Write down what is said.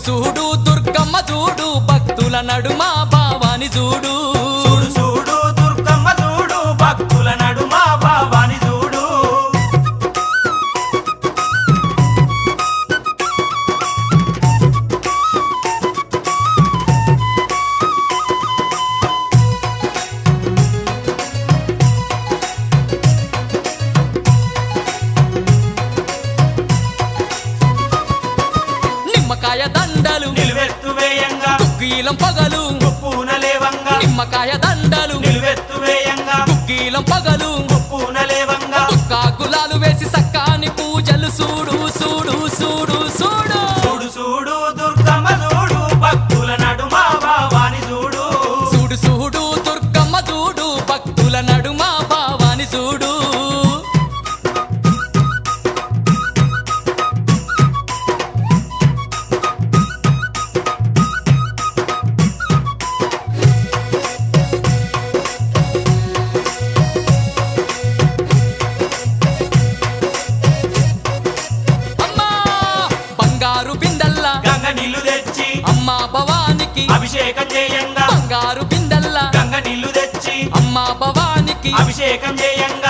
చూడు దుర్గమ్మ చూడు భక్తుల నడుమ భావాని చూడు చూడు చూడు దుర్గమ్మ చూడు భక్తుల నడుమ భావాని చూడు నిమ్మకాయ దండలు నిలువెత్తు వేయంగా గుగ్గీలం పగలు గుప్పున లేవంగా నిమ్మకాయ దండలు నిలువెత్తు వేయంగా గుగ్గీలం పగలు గుప్పున లేవంగా గులాలు వేసి సక్కాని పూజలు చూడు చూడు చూడు చూడు చూడు చూడు దుర్గమ్మ చూడు భక్తుల నడుమ భావాని చూడు చూడు చూడు దుర్గమ్మ చూడు భక్తుల నడుమ భావాని చూడు అమ్మా బంగారు బిందెల్లా గంగ నీళ్లు తెచ్చి అమ్మా భవానికి అభిషేకం చేయంగా బంగారు బిందెల్లా గంగ నీళ్లు తెచ్చి అమ్మా భవానికి అభిషేకం చేయంగా